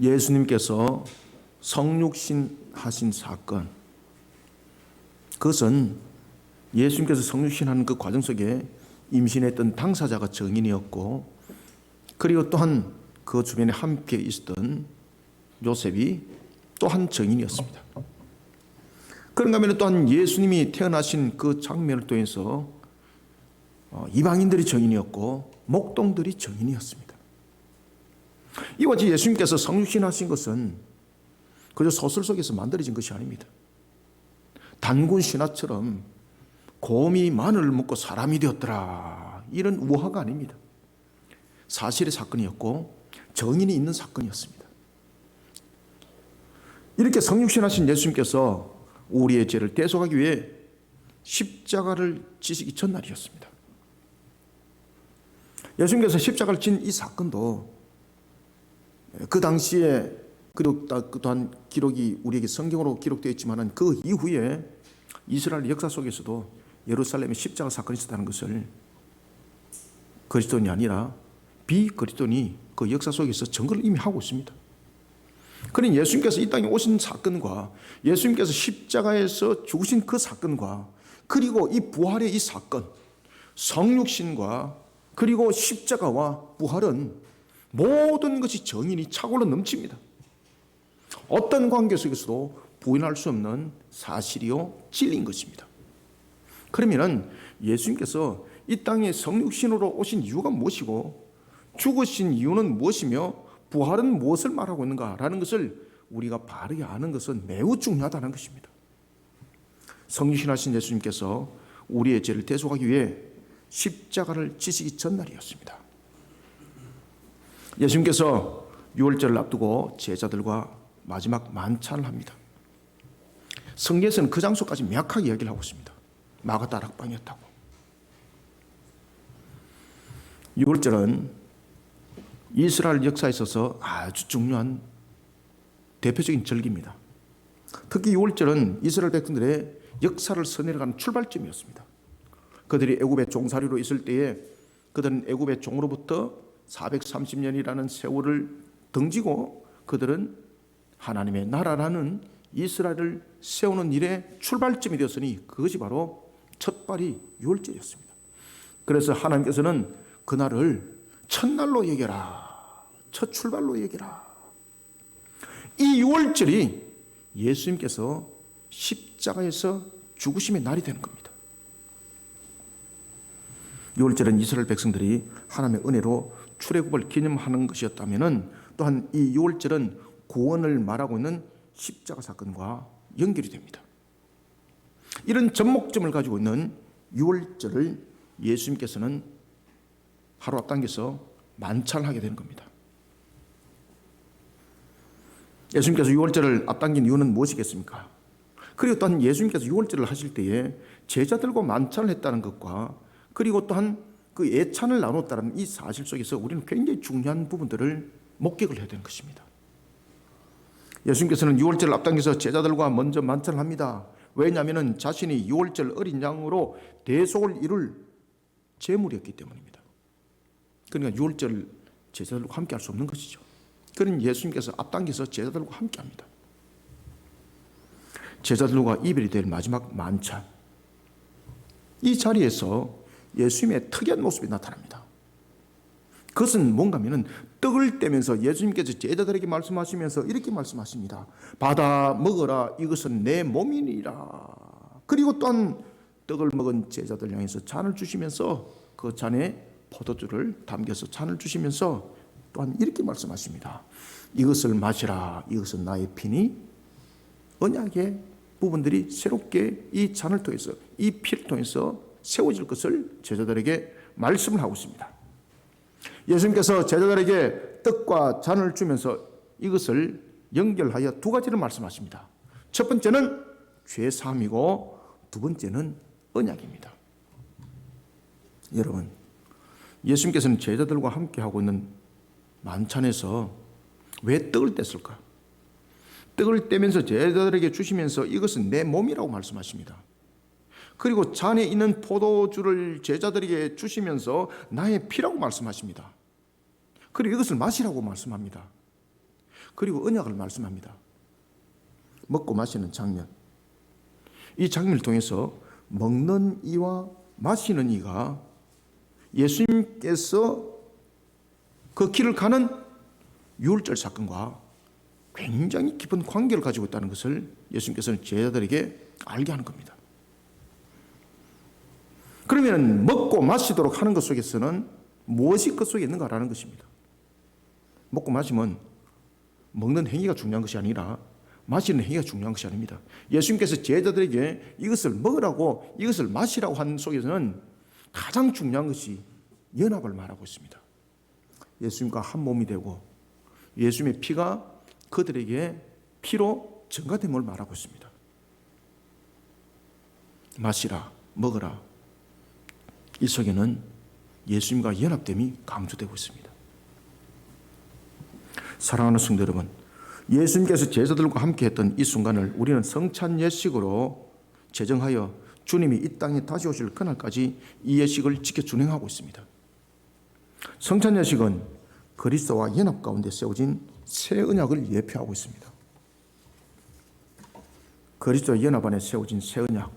예수님께서 성육신 하신 사건, 그것은 예수님께서 성육신하는 그 과정 속에 임신했던 당사자가 증인이었고, 그리고 또한 그 주변에 함께 있었던 요셉이 또한 증인이었습니다. 그런가 하면 또한 예수님이 태어나신 그 장면을 통해서 이방인들이 증인이었고 목동들이 증인이었습니다. 이와 같이 예수님께서 성육신하신 것은 그저 소설 속에서 만들어진 것이 아닙니다. 단군 신화처럼 곰이 마늘을 먹고 사람이 되었더라, 이런 우화가 아닙니다. 사실의 사건이었고 정인이 있는 사건이었습니다. 이렇게 성육신하신 예수님께서 우리의 죄를 대속하기 위해 십자가를 지시기 전날이었습니다. 예수님께서 십자가를 진 이 사건도 그 당시에, 그리고 또한 기록이 우리에게 성경으로 기록되어 있지만 그 이후에 이스라엘 역사 속에서도 예루살렘에 십자가 사건이 있었다는 것을 그리스도인이 아니라 비그리스도인이 그 역사 속에서 증거를 이미 하고 있습니다. 그러니 예수님께서 이 땅에 오신 사건과 예수님께서 십자가에서 죽으신 그 사건과 그리고 이 부활의 이 사건, 성육신과 그리고 십자가와 부활은 모든 것이 정인이 차고로 넘칩니다. 어떤 관계 속에서도 부인할 수 없는 사실이요 진리인 것입니다. 그러면 예수님께서 이 땅에 성육신으로 오신 이유가 무엇이고 죽으신 이유는 무엇이며 부활은 무엇을 말하고 있는가라는 것을 우리가 바르게 아는 것은 매우 중요하다는 것입니다. 성육신하신 예수님께서 우리의 죄를 대속하기 위해 십자가를 지시기 전날이었습니다. 예수님께서 유월절을 앞두고 제자들과 마지막 만찬을 합니다. 성경에서는 그 장소까지 명확하게 이야기를 하고 있습니다. 마가다 락방이었다고. 유월절은 이스라엘 역사에 있어서 아주 중요한 대표적인 절기입니다. 특히 유월절은 이스라엘 백성들의 역사를 서내려가는 출발점이었습니다. 그들이 애굽의 종살이로 있을 때에 그들은 애굽의 종으로부터 430년이라는 세월을 등지고 그들은 하나님의 나라라는 이스라엘을 세우는 일의 출발점이 되었으니 그것이 바로 첫발이 유월절이었습니다. 그래서 하나님께서는 그날을 첫날로 여겨라, 첫 출발로 여겨라. 이 유월절이 예수님께서 십자가에서 죽으심의 날이 되는 겁니다. 유월절은 이스라엘 백성들이 하나님의 은혜로 출애굽을 기념하는 것이었다면 또한 이 유월절은 구원을 말하고 있는 십자가 사건과 연결이 됩니다. 이런 접목점을 가지고 있는 유월절을 예수님께서는 하루 앞당겨서 만찬을 하게 되는 겁니다. 예수님께서 유월절을 앞당긴 이유는 무엇이겠습니까? 그리고 또한 예수님께서 유월절을 하실 때에 제자들과 만찬을 했다는 것과 그리고 또한 그 예찬을 나눴다는 이 사실 속에서 우리는 굉장히 중요한 부분들을 목격을 해야 되는 것입니다. 예수님께서는 유월절을 앞당겨서 제자들과 먼저 만찬을 합니다. 왜냐하면 자신이 유월절 어린 양으로 대속을 이룰 제물이었기 때문입니다. 그러니까 유월절 제자들과 함께 할 수 없는 것이죠. 그러니 예수님께서 앞당겨서 제자들과 함께 합니다. 제자들과 이별이 될 마지막 만찬, 이 자리에서 예수님의 특이한 모습이 나타납니다. 그것은 뭔가 하면 떡을 떼면서 예수님께서 제자들에게 말씀하시면서 이렇게 말씀하십니다. 받아 먹어라, 이것은 내 몸이니라. 그리고 또한 떡을 먹은 제자들 향해서 잔을 주시면서 그 잔에 포도주를 담겨서 잔을 주시면서 또한 이렇게 말씀하십니다. 이것을 마시라, 이것은 나의 피니. 언약의 부분들이 새롭게 이 잔을 통해서, 이 피를 통해서 세워질 것을 제자들에게 말씀을 하고 있습니다. 예수님께서 제자들에게 떡과 잔을 주면서 이것을 연결하여 두 가지를 말씀하십니다. 첫 번째는 죄사함이고 두 번째는 언약입니다. 여러분, 예수님께서는 제자들과 함께 하고 있는 만찬에서 왜 떡을 뗐을까? 떡을 떼면서 제자들에게 주시면서 이것은 내 몸이라고 말씀하십니다. 그리고 잔에 있는 포도주를 제자들에게 주시면서 나의 피라고 말씀하십니다. 그리고 이것을 마시라고 말씀합니다. 그리고 언약을 말씀합니다. 먹고 마시는 장면. 이 장면을 통해서 먹는 이와 마시는 이가 예수님께서 그 길을 가는 유월절 사건과 굉장히 깊은 관계를 가지고 있다는 것을 예수님께서는 제자들에게 알게 하는 겁니다. 그러면 먹고 마시도록 하는 것 속에서는 무엇이 그 속에 있는가라는 것입니다. 먹고 마시면 먹는 행위가 중요한 것이 아니라 마시는 행위가 중요한 것이 아닙니다. 예수님께서 제자들에게 이것을 먹으라고 이것을 마시라고 하는 속에서는 가장 중요한 것이 연합을 말하고 있습니다. 예수님과 한 몸이 되고 예수님의 피가 그들에게 피로 증가됨을 말하고 있습니다. 마시라, 먹으라. 이 속에는 예수님과 연합됨이 강조되고 있습니다. 사랑하는 성도 여러분, 예수님께서 제자들과 함께 했던 이 순간을 우리는 성찬 예식으로 제정하여 주님이 이 땅에 다시 오실 그날까지 이 예식을 지켜 준행하고 있습니다. 성찬 예식은 그리스도와 연합 가운데 세워진 새 언약을 예표하고 있습니다. 그리스도와 연합 안에 세워진 새 언약.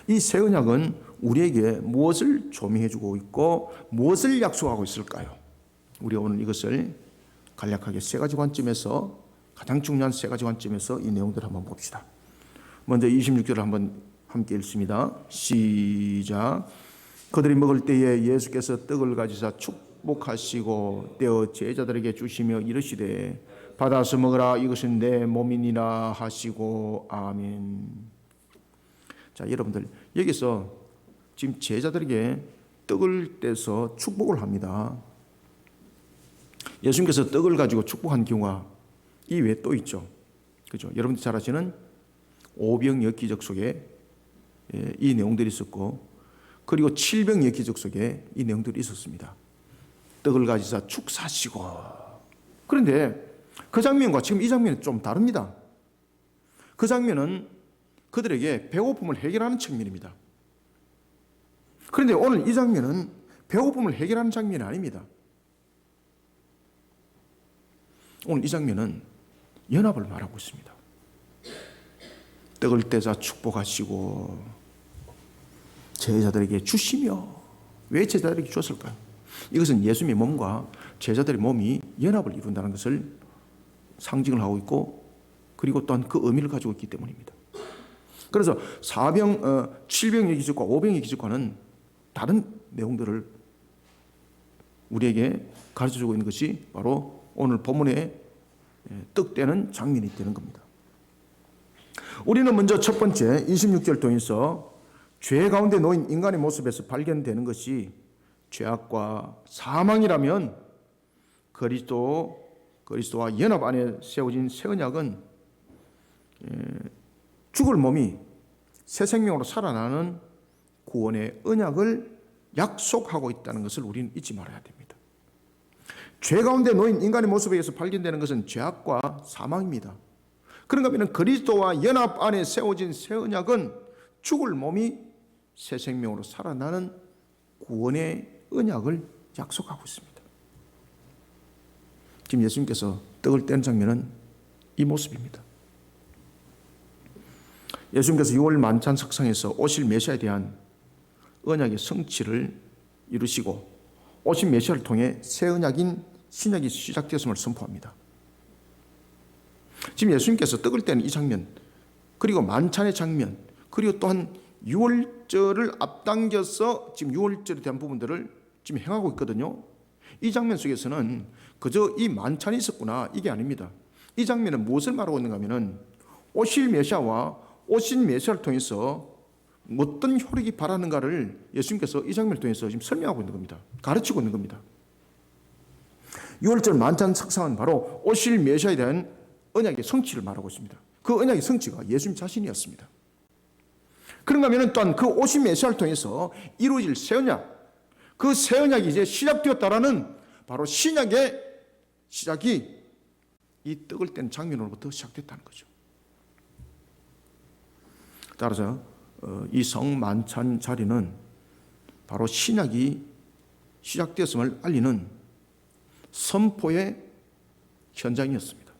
이 새 언약은 우리에게 무엇을 조명해주고 있고 무엇을 약속하고 있을까요? 우리가 오늘 이것을 간략하게 세 가지 관점에서, 가장 중요한 세 가지 관점에서 이 내용들을 한번 봅시다. 먼저 26절을 한번 함께 읽습니다. 시작. 그들이 먹을 때에 예수께서 떡을 가지사 축복하시고 떼어 제자들에게 주시며 이르시되 받아서 먹으라, 이것은 내 몸이니라 하시고 아멘. 자, 여러분들 여기서 지금 제자들에게 떡을 떼서 축복을 합니다. 예수님께서 떡을 가지고 축복한 경우가 이 외에 또 있죠. 그죠? 여러분들 잘 아시는 오병이어기적 속에 이 내용들이 있었고, 그리고 칠병이어기적 속에 이 내용들이 있었습니다. 떡을 가지사 축사시고. 그런데 그 장면과 지금 이 장면은 좀 다릅니다. 그 장면은 그들에게 배고픔을 해결하는 측면입니다. 그런데 오늘 이 장면은 배고픔을 해결하는 장면이 아닙니다. 오늘 이 장면은 연합을 말하고 있습니다. 떡을 떼자 축복하시고 제자들에게 주시며. 왜 제자들에게 주었을까요? 이것은 예수님의 몸과 제자들의 몸이 연합을 이룬다는 것을 상징을 하고 있고, 그리고 또한 그 의미를 가지고 있기 때문입니다. 그래서 7병의 기적과 5병의 기적과는 다른 내용들을 우리에게 가르쳐주고 있는 것이 바로 오늘 본문의 떡 떼는 장면이 되는 겁니다. 우리는 먼저 첫 번째 26절 통해서 죄 가운데 놓인 인간의 모습에서 발견되는 것이 죄악과 사망이라면 그리스도와 연합 안에 세워진 새 언약은 죽을 몸이 새 생명으로 살아나는 구원의 언약을 약속하고 있다는 것을 우리는 잊지 말아야 됩니다. 죄 가운데 놓인 인간의 모습에 의해서 발견되는 것은 죄악과 사망입니다. 그런가 하면 그리스도와 연합 안에 세워진 새 언약은 죽을 몸이 새 생명으로 살아나는 구원의 언약을 약속하고 있습니다. 지금 예수님께서 떡을 떼는 장면은 이 모습입니다. 예수님께서 6월 만찬 석상에서 오실 메시아에 대한 언약의 성취를 이루시고 오신 메시아를 통해 새 언약인 신약이 시작되었음을 선포합니다. 지금 예수님께서 떡을 떼는 이 장면, 그리고 만찬의 장면, 그리고 또한 6월절을 앞당겨서 지금 6월절에 대한 부분들을 지금 행하고 있거든요. 이 장면 속에서는 그저 이 만찬이 있었구나, 이게 아닙니다. 이 장면은 무엇을 말하고 있는가 하면은 오실 메시아와 오신 메시아를 통해서 어떤 효력이 바라는가를 예수님께서 이 장면을 통해서 지금 설명하고 있는 겁니다. 가르치고 있는 겁니다. 6월절 만찬 석상은 바로 오실 메시아에 대한 언약의 성취를 말하고 있습니다. 그 언약의 성취가 예수님 자신이었습니다. 그런가 하면 또한 그 오신 메시아를 통해서 이루어질 새 언약, 그 새 언약이 이제 시작되었다라는 바로 신약의 시작이 이 떡을 뗀 장면으로부터 시작됐다는 거죠. 따라서 이 성만찬 자리는 바로 신약이 시작되었음을 알리는 선포의 현장이었습니다.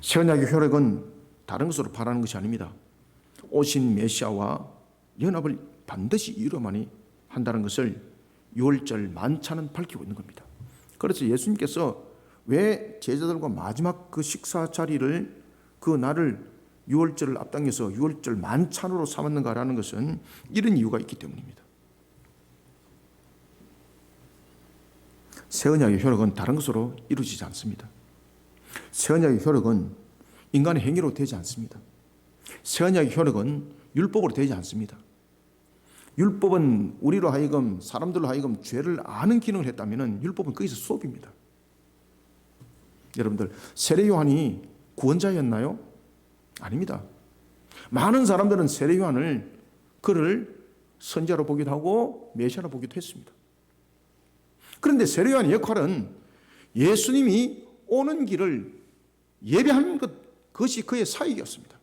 새 언약의 효력은 다른 것으로 바라는 것이 아닙니다. 오신 메시아와 연합을 반드시 이루어야만이 한다는 것을 유월절 만찬은 밝히고 있는 겁니다. 그래서 예수님께서 왜 제자들과 마지막 그 식사 자리를 그 날을 유월절을 앞당겨서 유월절 만찬으로 삼았는가라는 것은 이런 이유가 있기 때문입니다. 새 언약의 효력은 다른 것으로 이루어지지 않습니다. 새 언약의 효력은 인간의 행위로 되지 않습니다. 새 언약의 효력은 율법으로 되지 않습니다. 율법은 우리로 하여금 사람들로 하여금 죄를 아는 기능을 했다면 율법은 거기서 수업입니다. 여러분들 세례 요한이 구원자였나요? 아닙니다. 많은 사람들은 세례 요한을 그를 선지자로 보기도 하고 메시아로 보기도 했습니다. 그런데 세례 요한의 역할은 예수님이 오는 길을 예배하는 그것이 그의 사역이었습니다.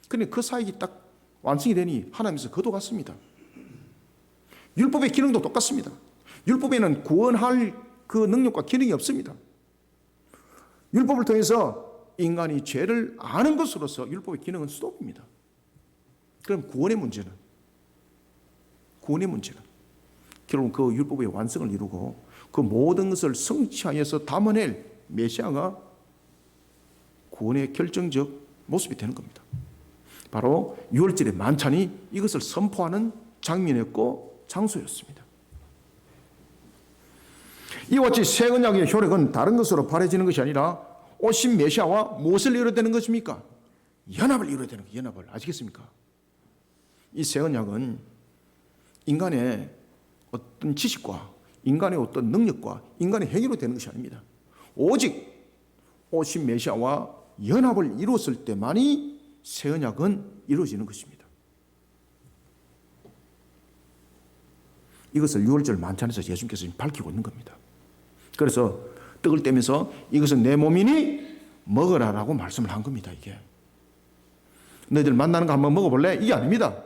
그런데 그 사역이 딱 완성이 되니 하나님께서 거둬갔습니다. 율법의 기능도 똑같습니다. 율법에는 구원할 그 능력과 기능이 없습니다. 율법을 통해서 인간이 죄를 아는 것으로서 율법의 기능은 스톱입니다. 그럼 구원의 문제는 결국 그 율법의 완성을 이루고 그 모든 것을 성취하여서 담아낼 메시아가 구원의 결정적 모습이 되는 겁니다. 바로 유월절의 만찬이 이것을 선포하는 장면이었고 장소였습니다. 이와 같이 새 언약의 효력은 다른 것으로 발해지는 것이 아니라 오신 메시아와 무엇을 이루어야 되는 것입니까? 연합을 이루어야 되는 거예요. 연합을. 아시겠습니까? 이 새 언약은 인간의 어떤 지식과 인간의 어떤 능력과 인간의 행위로 되는 것이 아닙니다. 오직 오신 메시아와 연합을 이루었을 때만이 새 언약은 이루어지는 것입니다. 이것을 유월절 만찬에서 예수님께서 밝히고 있는 겁니다. 그래서 떡을 떼면서 이것은 내 몸이니 먹으라라고 말씀을 한 겁니다. 이게 너희들 만나는 거 한번 먹어볼래? 이게 아닙니다.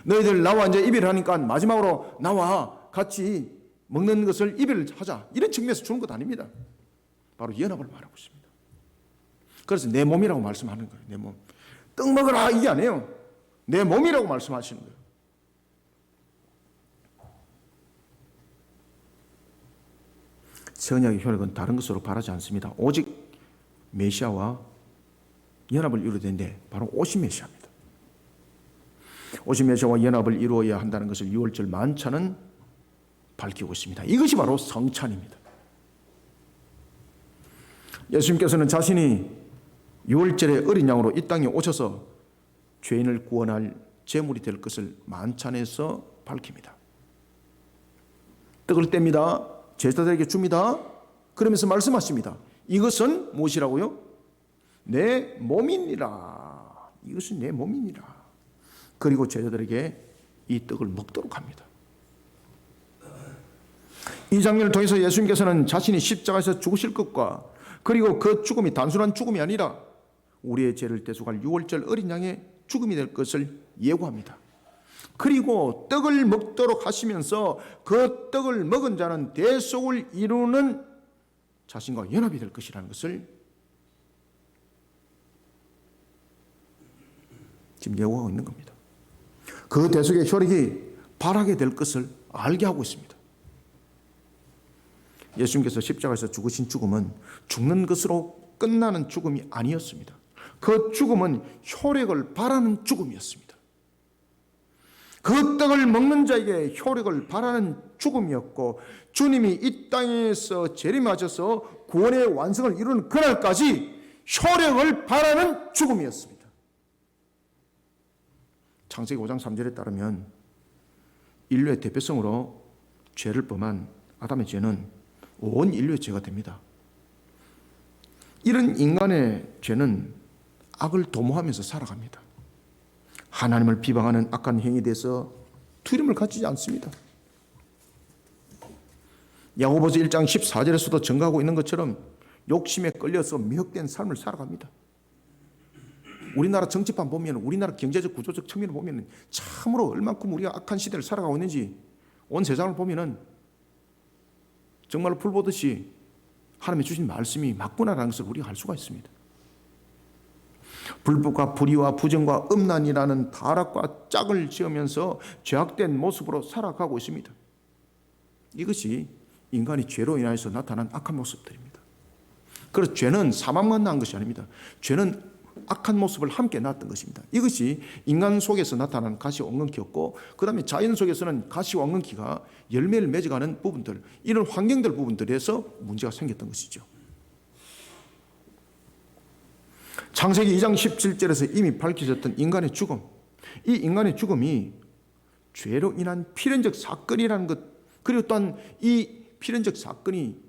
너희들 나와 이제 이별을 하니까 마지막으로 나와 같이 먹는 것을 이별을 하자, 이런 측면에서 주는 것 아닙니다. 바로 연합을 말하고 있습니다. 그래서 내 몸이라고 말씀하는 거예요. 내 몸. 떡 먹으라 이게 아니에요. 내 몸이라고 말씀하시는 거예요. 새 언약의 효력은 다른 것으로 바라지 않습니다. 오직 메시아와 연합을 이루어야 되는데 바로 오신 메시아입니다. 오신 메시아와 연합을 이루어야 한다는 것을 유월절 만찬은 밝히고 있습니다. 이것이 바로 성찬입니다. 예수님께서는 자신이 유월절의 어린 양으로 이 땅에 오셔서 죄인을 구원할 제물이 될 것을 만찬에서 밝힙니다. 떡을 뗍니다. 제자들에게 줍니다. 그러면서 말씀하십니다. 이것은 무엇이라고요? 내 몸이니라. 이것은 내 몸이니라. 그리고 제자들에게 이 떡을 먹도록 합니다. 이 장면을 통해서 예수님께서는 자신이 십자가에서 죽으실 것과 그리고 그 죽음이 단순한 죽음이 아니라 우리의 죄를 대속할 유월절 어린 양의 죽음이 될 것을 예고합니다. 그리고 떡을 먹도록 하시면서 그 떡을 먹은 자는 대속을 이루는 자신과 연합이 될 것이라는 것을 지금 예고하고 있는 겁니다. 그 대속의 효력이 발하게 될 것을 알게 하고 있습니다. 예수님께서 십자가에서 죽으신 죽음은 죽는 것으로 끝나는 죽음이 아니었습니다. 그 죽음은 효력을 발하는 죽음이었습니다. 그 떡을 먹는 자에게 효력을 발하는 죽음이었고 주님이 이 땅에서 재림하셔서 구원의 완성을 이루는 그날까지 효력을 발하는 죽음이었습니다. 창세기 5장 3절에 따르면 인류의 대표성으로 죄를 범한 아담의 죄는 온 인류의 죄가 됩니다. 이런 인간의 죄는 악을 도모하면서 살아갑니다. 하나님을 비방하는 악한 행위에 대해서 두려움을 가지지 않습니다. 야고보서 1장 14절에서도 증가하고 있는 것처럼 욕심에 끌려서 미혹된 삶을 살아갑니다. 우리나라 정치판 보면, 우리나라 경제적 구조적 측면을 보면 참으로 얼만큼 우리가 악한 시대를 살아가고 있는지 온 세상을 보면 정말로 불 보듯이 하나님이 주신 말씀이 맞구나라는 것을 우리가 알 수가 있습니다. 불법과 불의와 부정과 음란이라는 타락과 짝을 지으면서 죄악된 모습으로 살아가고 있습니다. 이것이 인간이 죄로 인하여서 나타난 악한 모습들입니다. 그래서 죄는 사망만 낳은 것이 아닙니다. 죄는 악한 모습을 함께 낳았던 것입니다. 이것이 인간 속에서 나타나는 가시와 엉겅퀴였고, 그 다음에 자연 속에서는 가시와 엉겅퀴가 열매를 맺어가는 부분들, 이런 환경들 부분들에서 문제가 생겼던 것이죠. 창세기 2장 17절에서 이미 밝혀졌던 인간의 죽음, 이 인간의 죽음이 죄로 인한 필연적 사건이라는 것, 그리고 또한 이 필연적 사건이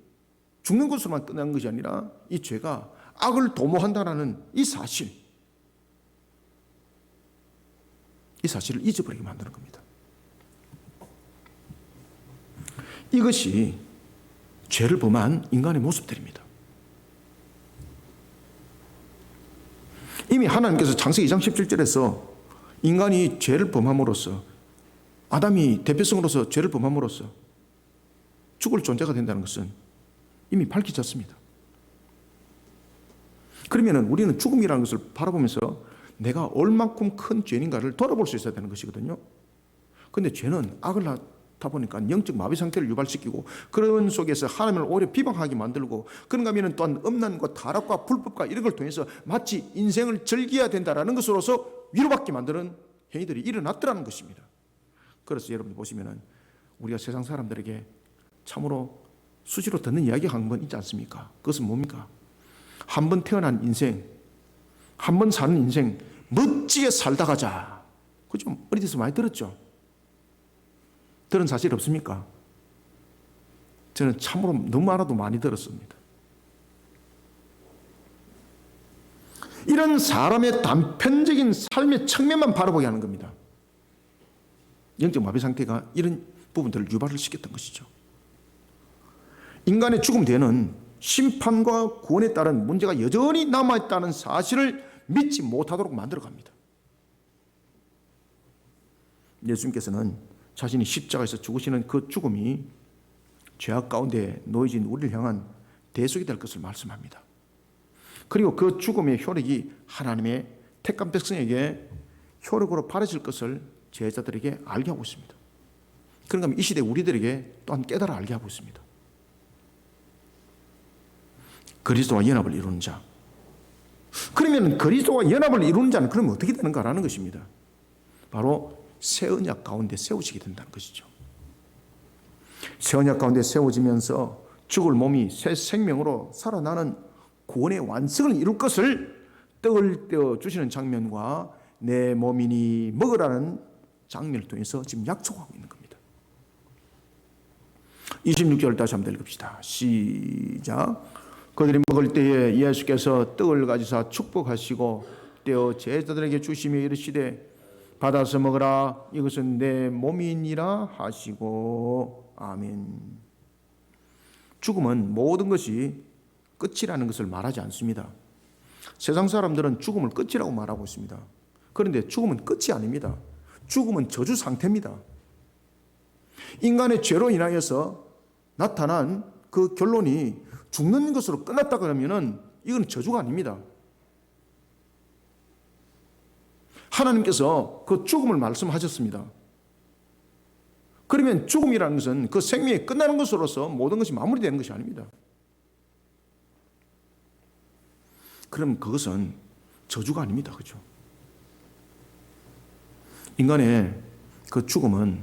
죽는 것으로만 끝난 것이 아니라 이 죄가 악을 도모한다는 이 사실을 잊어버리게 만드는 겁니다. 이것이 죄를 범한 인간의 모습들입니다. 이미 하나님께서 창세기 2장 17절에서 인간이 죄를 범함으로써, 아담이 대표성으로서 죄를 범함으로써 죽을 존재가 된다는 것은 이미 밝혀졌습니다. 그러면 우리는 죽음이라는 것을 바라보면서 내가 얼만큼 큰 죄인가를 돌아볼 수 있어야 되는 것이거든요. 그런데 죄는 악을 낳다 보니까 영적 마비 상태를 유발시키고, 그런 속에서 하나님을 오히려 비방하게 만들고, 그런가 하면 또한 음란과 타락과 불법과 이런 걸 통해서 마치 인생을 즐겨야 된다는 것으로서 위로받게 만드는 행위들이 일어났더라는 것입니다. 그래서 여러분 보시면 우리가 세상 사람들에게 참으로 수시로 듣는 이야기가 한 번 있지 않습니까? 그것은 뭡니까? 한 번 태어난 인생, 한 번 사는 인생 멋지게 살다 가자. 그거 좀 어릴 때서 많이 들었죠? 들은 사실 없습니까? 저는 참으로 너무 알아도 많이 들었습니다. 이런 사람의 단편적인 삶의 측면만 바라보게 하는 겁니다. 영적 마비 상태가 이런 부분들을 유발을 시켰던 것이죠. 인간의 죽음 뒤에는 심판과 구원에 따른 문제가 여전히 남아있다는 사실을 믿지 못하도록 만들어갑니다. 예수님께서는 자신이 십자가에서 죽으시는 그 죽음이 죄악 가운데 놓여진 우리를 향한 대속이 될 것을 말씀합니다. 그리고 그 죽음의 효력이 하나님의 택한 백성에게 효력으로 발휘질 것을 제자들에게 알게 하고 있습니다. 그러니까 이 시대 우리들에게 또한 깨달아 알게 하고 있습니다. 그리스도와 연합을 이루는 자. 그러면 그리스도와 연합을 이루는 자는 그러면 어떻게 되는가라는 것입니다. 바로 새 언약 가운데 세우시게 된다는 것이죠. 새 언약 가운데 세워지면서 죽을 몸이 새 생명으로 살아나는 구원의 완성을 이룰 것을 떡을 떼어 주시는 장면과 내 몸이니 먹으라는 장면을 통해서 지금 약속하고 있는 겁니다. 26절 다시 한번 읽읍시다. 시작. 그들이 먹을 때에 예수께서 떡을 가지사 축복하시고 떼어 제자들에게 주시며 이르시되 받아서 먹으라, 이것은 내 몸이니라 하시고. 아멘. 죽음은 모든 것이 끝이라는 것을 말하지 않습니다. 세상 사람들은 죽음을 끝이라고 말하고 있습니다. 그런데 죽음은 끝이 아닙니다. 죽음은 저주 상태입니다. 인간의 죄로 인하여서 나타난 그 결론이 죽는 것으로 끝났다 그러면은 이건 저주가 아닙니다. 하나님께서 그 죽음을 말씀하셨습니다. 그러면 죽음이라는 것은 그 생명이 끝나는 것으로서 모든 것이 마무리되는 것이 아닙니다. 그럼 그것은 저주가 아닙니다. 그렇죠? 인간의 그 죽음은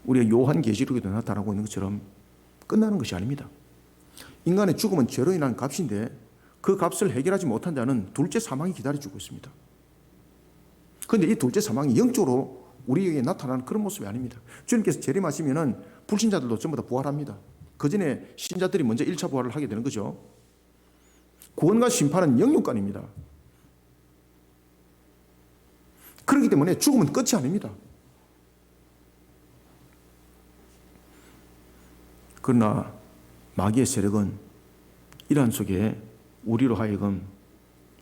우리가 요한계시록에도 나타나고 있는 것처럼 끝나는 것이 아닙니다. 인간의 죽음은 죄로 인한 값인데 그 값을 해결하지 못한 자는 둘째 사망이 기다려주고 있습니다. 그런데 이 둘째 사망이 영적으로 우리에게 나타나는 그런 모습이 아닙니다. 주님께서 재림하시면은 불신자들도 전부 다 부활합니다. 그 전에 신자들이 먼저 1차 부활을 하게 되는 거죠. 구원과 심판은 영육간입니다. 그렇기 때문에 죽음은 끝이 아닙니다. 그러나 마귀의 세력은 이러한 속에 우리로 하여금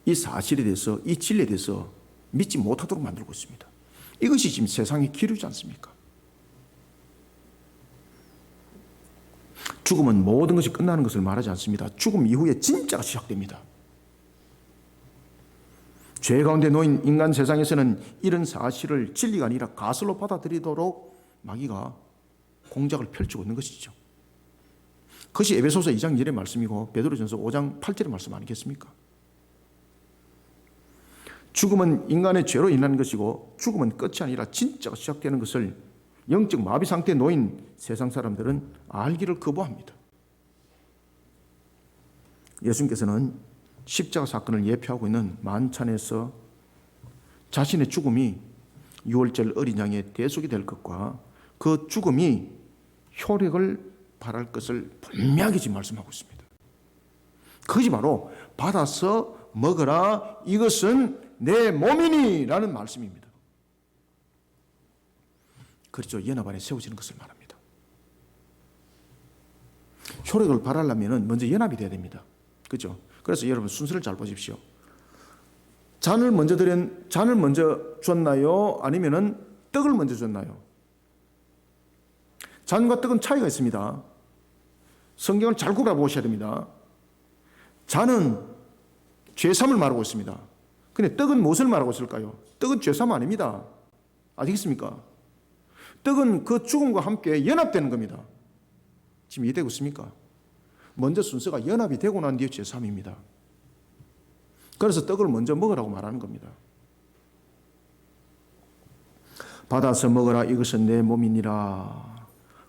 이 사실에 대해서, 이 진리에 대해서 믿지 못하도록 만들고 있습니다. 이것이 지금 세상의 기류지 않습니까? 죽음은 모든 것이 끝나는 것을 말하지 않습니다. 죽음 이후에 진짜가 시작됩니다. 죄 가운데 놓인 인간 세상에서는 이런 사실을 진리가 아니라 가설로 받아들이도록 마귀가 공작을 펼치고 있는 것이죠. 그것이 에베소서 2장 1절의 말씀이고 베드로전서 5장 8절의 말씀 아니겠습니까? 죽음은 인간의 죄로 인한 것이고 죽음은 끝이 아니라 진짜가 시작되는 것을 영적 마비 상태에 놓인 세상 사람들은 알기를 거부합니다. 예수님께서는 십자가 사건을 예표하고 있는 만찬에서 자신의 죽음이 유월절 어린 양의 대속이 될 것과 그 죽음이 효력을 발할 것을 분명히 지금 말씀하고 있습니다. 그것이 바로 받아서 먹어라 이것은 내 몸이니 라는 말씀입니다. 그렇죠. 연합 안에 세워지는 것을 말합니다. 효력을 발하려면 먼저 연합이 돼야 됩니다. 그렇죠. 그래서 여러분 순서를 잘 보십시오. 잔을 먼저 줬나요? 아니면은 떡을 먼저 줬나요? 잔과 떡은 차이가 있습니다. 성경을 잘 구분해보셔야 됩니다. 잔은 죄삼을 말하고 있습니다. 근데 떡은 무엇을 말하고 있을까요? 떡은 죄삼 아닙니다. 아시겠습니까? 떡은 그 죽음과 함께 연합되는 겁니다. 지금 이해되고 있습니까? 먼저 순서가 연합이 되고 난 뒤에 죄삼입니다. 그래서 떡을 먼저 먹으라고 말하는 겁니다. 받아서 먹어라 이것은 내 몸이니라.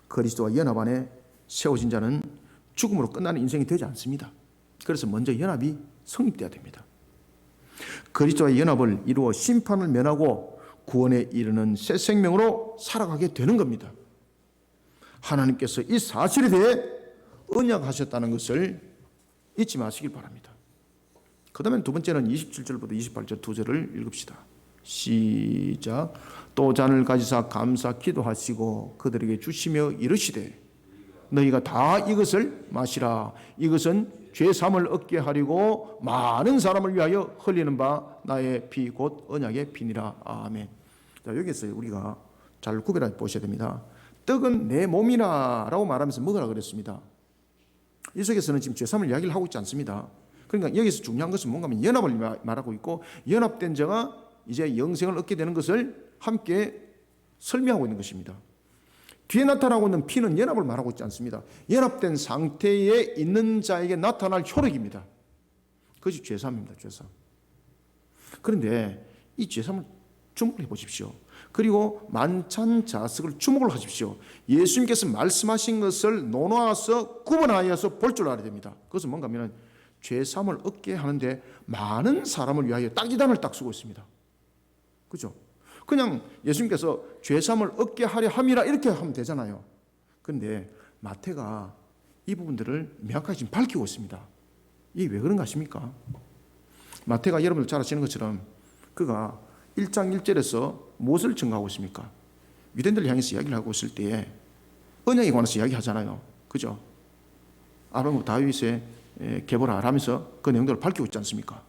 그리스도와 연합 안에 세워진 자는 죽음으로 끝나는 인생이 되지 않습니다. 그래서 먼저 연합이 성립돼야 됩니다. 그리스도와 연합을 이루어 심판을 면하고 구원에 이르는 새 생명으로 살아가게 되는 겁니다. 하나님께서 이 사실에 대해 언약하셨다는 것을 잊지 마시길 바랍니다. 그 다음에 두 번째는 27절부터 28절 두 절을 읽읍시다. 시작. 또 잔을 가지사 감사 기도하시고 그들에게 주시며 이르시되 너희가 다 이것을 마시라. 이것은 죄사함을 얻게 하려고 많은 사람을 위하여 흘리는 바 나의 피 곧 언약의 피니라. 아멘. 자, 여기서 우리가 잘 구별해 보셔야 됩니다. 떡은 내 몸이라 라고 말하면서 먹으라 그랬습니다. 이 속에서는 지금 죄사함을 이야기를 하고 있지 않습니다. 그러니까 여기서 중요한 것은 뭔가 하면 연합을 말하고 있고 연합된 자가 이제 영생을 얻게 되는 것을 함께 설명하고 있는 것입니다. 뒤에 나타나고 있는 피는 연합을 말하고 있지 않습니다. 연합된 상태에 있는 자에게 나타날 효력입니다. 그것이 죄사함입니다. 죄사함. 그런데 이 죄사함을 주목을 해보십시오. 그리고 만찬 자석을 주목을 하십시오. 예수님께서 말씀하신 것을 논하여서 구분하여서 볼 줄 알아야 됩니다. 그것은 뭔가 하면 죄사함을 얻게 하는데 많은 사람을 위하여 딱 이 단어를 딱 쓰고 있습니다. 그렇죠? 그냥 예수님께서 죄사함을 얻게 하려 함이라 이렇게 하면 되잖아요. 그런데 마태가 이 부분들을 명확하게 지금 밝히고 있습니다. 이게 왜 그런가 하십니까? 마태가 여러분들 잘 아시는 것처럼 그가 1장 1절에서 무엇을 증거하고 있습니까? 유대인들을 향해서 이야기를 하고 있을 때에 언약에 관해서 이야기하잖아요. 그죠? 아브라함과 다윗의 계보라 하면서 그 내용들을 밝히고 있지 않습니까?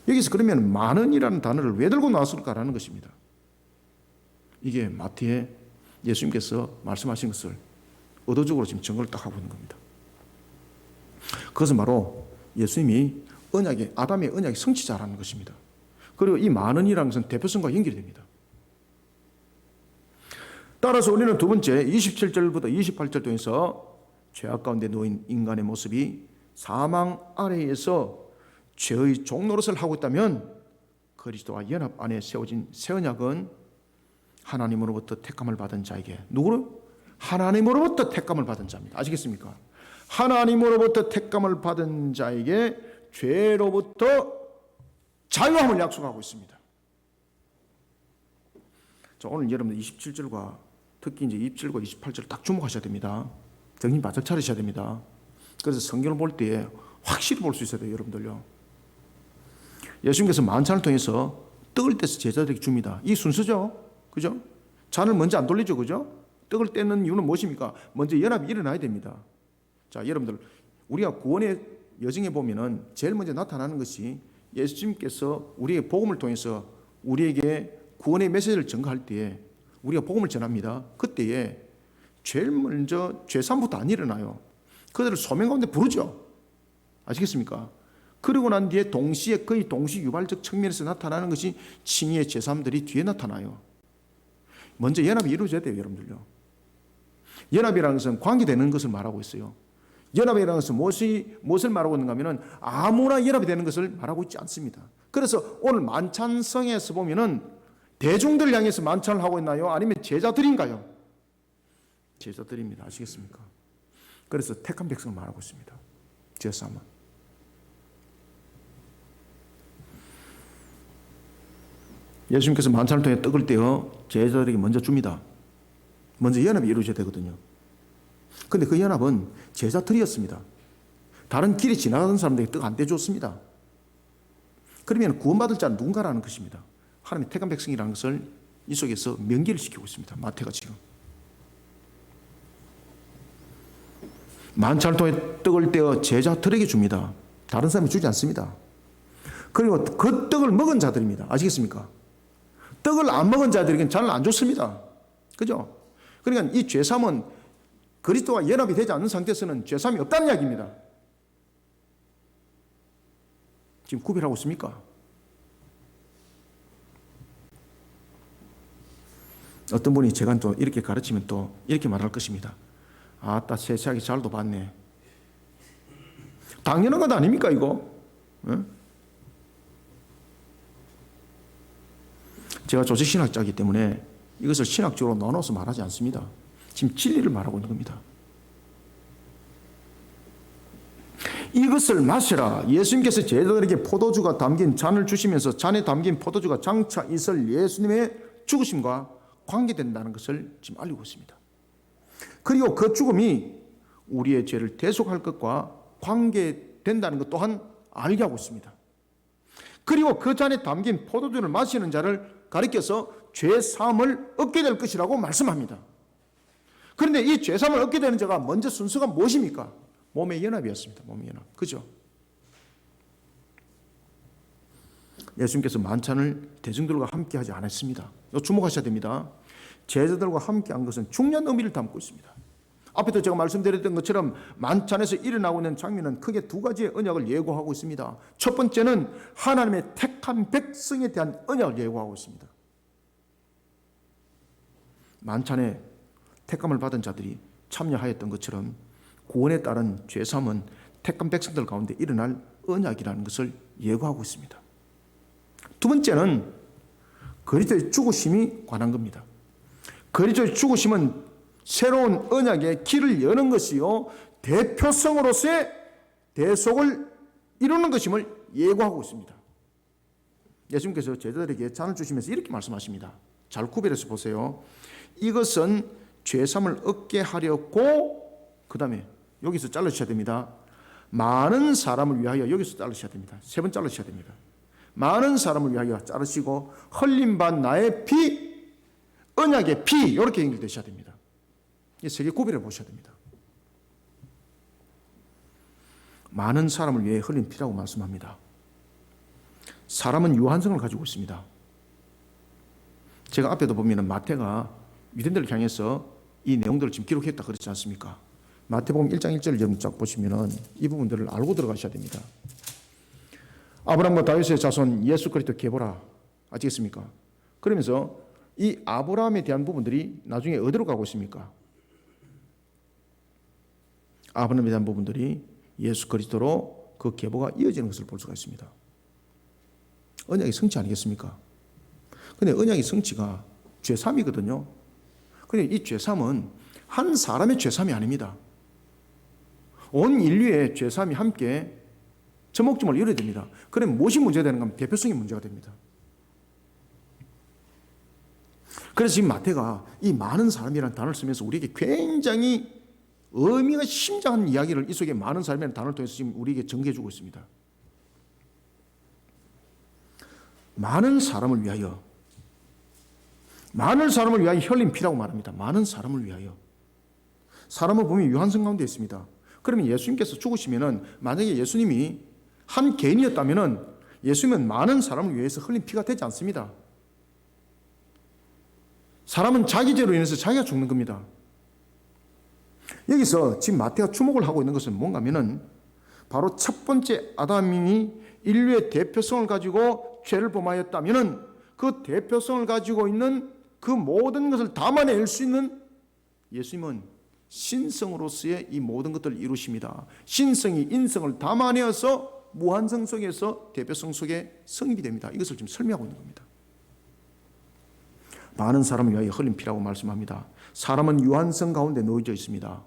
여기서 그러면 많은이라는 단어를 왜 들고 나왔을까라는 것입니다. 이게 마태에 예수님께서 말씀하신 것을 의도적으로 지금 증거를 딱 하고 있는 겁니다. 그것은 바로 예수님이 아담의 언약의 성취자라는 것입니다. 그리고 이 많은이라는 것은 대표성과 연결이 됩니다. 따라서 우리는 두 번째 27절부터 28절 통해서 죄악 가운데 놓인 인간의 모습이 사망 아래에서 죄의 종노릇을 하고 있다면 그리스도와 연합 안에 세워진 새 언약은 하나님으로부터 택감을 받은 자에게 누구로? 하나님으로부터 택감을 받은 자입니다. 아시겠습니까? 하나님으로부터 택감을 받은 자에게 죄로부터 자유함을 약속하고 있습니다. 자, 오늘 여러분들 27절과 특히 이제 27절과 28절을 딱 주목하셔야 됩니다. 정신 바짝 차리셔야 됩니다. 그래서 성경을 볼 때에 확실히 볼 수 있어야 돼요, 여러분들요. 예수님께서 만찬을 통해서 떡을 떼서 제자들에게 줍니다. 이 순서죠. 그죠? 잔을 먼저 안 돌리죠. 그죠? 떡을 떼는 이유는 무엇입니까? 먼저 연합이 일어나야 됩니다. 자, 여러분들, 우리가 구원의 여정에 보면은 제일 먼저 나타나는 것이 예수님께서 우리의 복음을 통해서 우리에게 구원의 메시지를 전가할 때에 우리가 복음을 전합니다. 그때에 제일 먼저 죄사함부터 안 일어나요. 그들을 소명 가운데 부르죠. 아시겠습니까? 그러고 난 뒤에 동시에 거의 동시유발적 측면에서 나타나는 것이 칭의의 죄사함들이 뒤에 나타나요. 먼저 연합이 이루어져야 돼요, 여러분들요. 연합이라는 것은 관계되는 것을 말하고 있어요. 연합이라는 것은 무엇을 말하고 있는가 하면 아무나 연합이 되는 것을 말하고 있지 않습니다. 그래서 오늘 만찬성에서 보면은 대중들 향해서 만찬을 하고 있나요? 아니면 제자들인가요? 제자들입니다. 아시겠습니까? 그래서 택한 백성을 말하고 있습니다. 죄사함은. 예수님께서 만찬을 통해 떡을 떼어 제자들에게 먼저 줍니다. 먼저 연합이 이루어져야 되거든요. 그런데 그 연합은 제자들이었습니다. 다른 길이 지나가던 사람들에게 떡 안 떼줬습니다. 그러면 구원받을 자는 누군가라는 것입니다. 하나님의 택한 백성이라는 것을 이 속에서 명기를 시키고 있습니다. 마태가 지금. 만찬을 통해 떡을 떼어 제자들에게 줍니다. 다른 사람이 주지 않습니다. 그리고 그 떡을 먹은 자들입니다. 아시겠습니까? 떡을 안 먹은 자들에게는 잘 안 줬습니다. 그죠? 그러니까 이 죄사함은 그리스도와 연합이 되지 않는 상태에서는 죄사함이 없다는 이야기입니다. 지금 구별하고 있습니까? 어떤 분이 제가 또 이렇게 가르치면 또 이렇게 말할 것입니다. 아따 세세하게 잘도 봤네. 당연한 것 아닙니까 이거? 응? 제가 조직신학자이기 때문에 이것을 신학적으로 나눠서 말하지 않습니다. 지금 진리를 말하고 있는 겁니다. 이것을 마시라. 예수님께서 제자들에게 포도주가 담긴 잔을 주시면서 잔에 담긴 포도주가 장차 있을 예수님의 죽으심과 관계된다는 것을 지금 알리고 있습니다. 그리고 그 죽음이 우리의 죄를 대속할 것과 관계된다는 것 또한 알게 하고 있습니다. 그리고 그 잔에 담긴 포도주를 마시는 자를 가리켜서 죄사함을 얻게 될 것이라고 말씀합니다. 그런데 이 죄사함을 얻게 되는 자가 먼저 순서가 무엇입니까? 몸의 연합이었습니다. 몸의 연합. 그죠? 예수님께서 만찬을 대중들과 함께 하지 않았습니다. 주목하셔야 됩니다. 제자들과 함께 한 것은 중요한 의미를 담고 있습니다. 앞에도 제가 말씀드렸던 것처럼 만찬에서 일어나고 있는 장면은 크게 두 가지의 언약을 예고하고 있습니다. 첫 번째는 하나님의 택한 백성에 대한 언약을 예고하고 있습니다. 만찬에 택감을 받은 자들이 참여하였던 것처럼 구원에 따른 죄사함은 택한 백성들 가운데 일어날 언약이라는 것을 예고하고 있습니다. 두 번째는 그리스도의 죽으심이 관한 겁니다. 그리스도의 죽으심은 새로운 언약의 길을 여는 것이요 대표성으로서의 대속을 이루는 것임을 예고하고 있습니다. 예수님께서 제자들에게 잔을 주시면서 이렇게 말씀하십니다. 잘 구별해서 보세요. 이것은 죄사함을 얻게 하려고, 그 다음에 여기서 잘라주셔야 됩니다. 많은 사람을 위하여, 여기서 자르셔야 됩니다. 세 번 자르셔야 됩니다. 많은 사람을 위하여 자르시고 흘림받은 나의 피, 언약의 피, 이렇게 연결되셔야 됩니다. 이 세 개 구별해 보셔야 됩니다. 많은 사람을 위해 흘린 피라고 말씀합니다. 사람은 유한성을 가지고 있습니다. 제가 앞에도 보면 마태가 유대인들을 향해서 이 내용들을 지금 기록했다 그랬지 않습니까? 마태복음 1장 1절을 여러분 쫙 보시면은 이 부분들을 알고 들어가셔야 됩니다. 아브라함과 다윗의 자손 예수 그리스도 계보라. 아시겠습니까? 그러면서 이 아브라함에 대한 부분들이 나중에 어디로 가고 있습니까? 아브라함에 대한 부분들이 예수 그리스도로 그 계보가 이어지는 것을 볼 수가 있습니다. 언약의 성취 아니겠습니까? 근데 언약의 성취가 죄삼이거든요. 근데 이 죄삼은 한 사람의 죄삼이 아닙니다. 온 인류의 죄삼이 함께 접목점을 이뤄야 됩니다. 그러면 무엇이 문제가 되는가 하면 대표성이 문제가 됩니다. 그래서 지금 마태가 이 많은 사람이라는 단어를 쓰면서 우리에게 굉장히 의미가 심장한 이야기를 이 속에 많은 사람이라는 단어를 통해서 지금 우리에게 전개해 주고 있습니다. 많은 사람을 위하여 흘린 피라고 말합니다. 많은 사람을 위하여. 사람을 보면 유한성 가운데 있습니다. 그러면 예수님께서 죽으시면은 만약에 예수님이 한 개인이었다면은 예수님은 많은 사람을 위해서 흘린 피가 되지 않습니다. 사람은 자기 죄로 인해서 자기가 죽는 겁니다. 여기서 지금 마태가 주목을 하고 있는 것은 뭔가 하면은 바로 첫 번째 아담이 인류의 대표성을 가지고 죄를 범하였다면은 그 대표성을 가지고 있는 그 모든 것을 담아낼 수 있는 예수님은 신성으로서의 이 모든 것들을 이루십니다. 신성이 인성을 담아내어서 무한성 속에서 대표성 속에 성립이 됩니다. 이것을 지금 설명하고 있는 겁니다. 많은 사람을 위하여 흘린 피라고 말씀합니다. 사람은 유한성 가운데 놓여져 있습니다.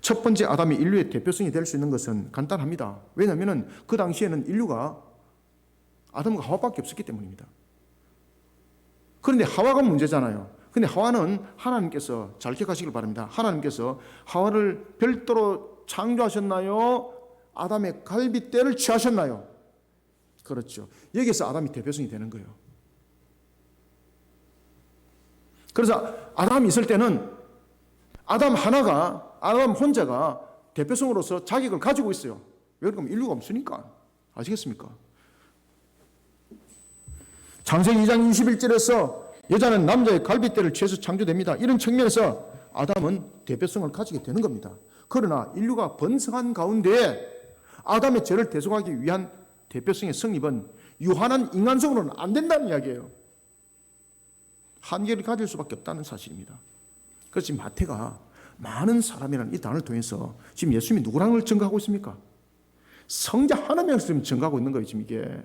첫 번째 아담이 인류의 대표성이 될 수 있는 것은 간단합니다. 왜냐하면 그 당시에는 인류가 아담과 하와밖에 없었기 때문입니다. 그런데 하와가 문제잖아요. 그런데 하와는 하나님께서 잘 기억하시길 바랍니다. 하나님께서 하와를 별도로 창조하셨나요? 아담의 갈빗대를 취하셨나요? 그렇죠. 여기서 아담이 대표성이 되는 거예요. 그래서 아담이 있을 때는 아담 혼자가 대표성으로서 자격을 가지고 있어요. 왜 그러면 인류가 없으니까. 아시겠습니까? 창세기 2장 21절에서 여자는 남자의 갈빗대를 취해서 창조됩니다. 이런 측면에서 아담은 대표성을 가지게 되는 겁니다. 그러나 인류가 번성한 가운데 아담의 죄를 대속하기 위한 대표성의 성립은 유한한 인간성으로는 안 된다는 이야기예요. 한계를 가질 수밖에 없다는 사실입니다. 그래서 지금 마태가 많은 사람이라는 이 단어를 통해서 지금 예수님이 누구라는 걸 증거하고 있습니까? 성자 하나님을 지금 증거하고 있는 거예요. 지금 이게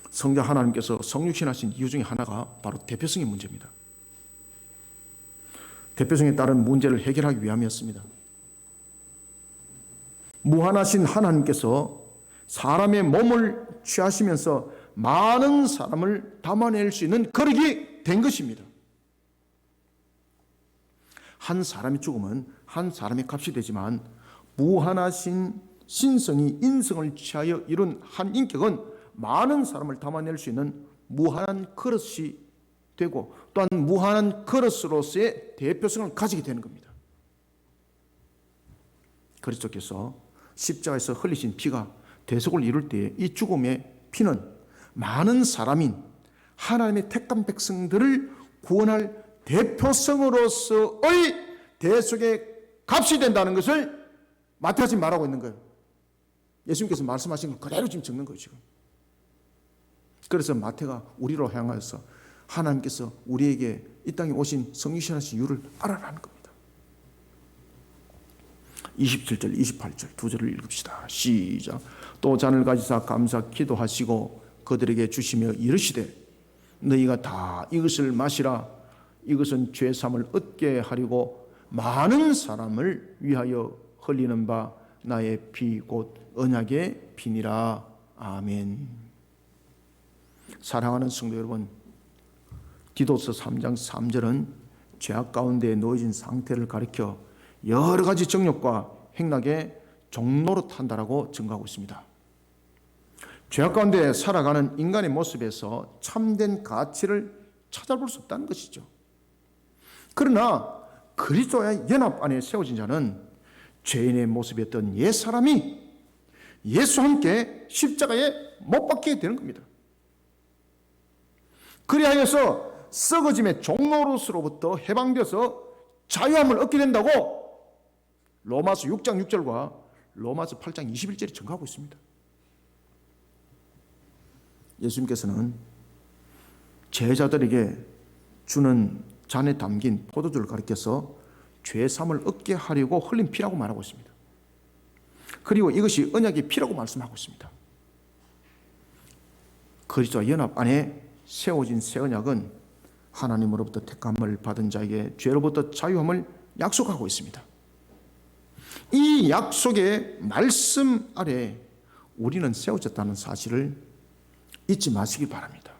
성자 하나님께서 성육신하신 이유 중에 하나가 바로 대표성의 문제입니다. 대표성에 따른 문제를 해결하기 위함이었습니다. 무한하신 하나님께서 사람의 몸을 취하시면서 많은 사람을 담아낼 수 있는 거룩이 된 것입니다. 한 사람이 죽으면 한 사람의 값이 되지만 무한하신 신성이 인성을 취하여 이룬 한 인격은 많은 사람을 담아낼 수 있는 무한한 그릇이 되고 또한 무한한 그릇으로서의 대표성을 가지게 되는 겁니다. 그리스도께서 십자가에서 흘리신 피가 대속을 이룰 때에 이 죽음의 피는 많은 사람인 하나님의 택한 백성들을 구원할 대표성으로서의 대속의 값이 된다는 것을 마태가 지금 말하고 있는 거예요. 예수님께서 말씀하신 걸 그대로 지금 적는 거예요, 지금. 그래서 마태가 우리로 향하여서 하나님께서 우리에게 이 땅에 오신 성육신하신 이유를 알아라는 겁니다. 27절, 28절 두 절을 읽읍시다. 시작. 또 잔을 가지사 감사 기도하시고 그들에게 주시며 이르시되 너희가 다 이것을 마시라. 이것은 죄사함을 얻게 하려고 많은 사람을 위하여 흘리는 바 나의 피 곧 언약의 피니라. 아멘. 사랑하는 성도 여러분, 디도서 3장 3절은 죄악 가운데 놓여진 상태를 가리켜 여러 가지 정욕과 행락의 종로로 탄다라고 증거하고 있습니다. 죄악 가운데 살아가는 인간의 모습에서 참된 가치를 찾아볼 수 없다는 것이죠. 그러나 그리스도의 연합 안에 세워진 자는 죄인의 모습이었던 옛사람이 예수와 함께 십자가에 못 박히게 되는 겁니다. 그리하여서 썩어짐의 종노릇으로부터 해방되어서 자유함을 얻게 된다고 로마서 6장 6절과 로마서 8장 21절이 증거하고 있습니다. 예수님께서는 제자들에게 주는 잔에 담긴 포도주를 가리켜서 죄사함을 얻게 하려고 흘린 피라고 말하고 있습니다. 그리고 이것이 언약의 피라고 말씀하고 있습니다. 그리스도와 연합 안에 세워진 새 언약은 하나님으로부터 택함을 받은 자에게 죄로부터 자유함을 약속하고 있습니다. 이 약속의 말씀 아래 우리는 세워졌다는 사실을 잊지 마시기 바랍니다.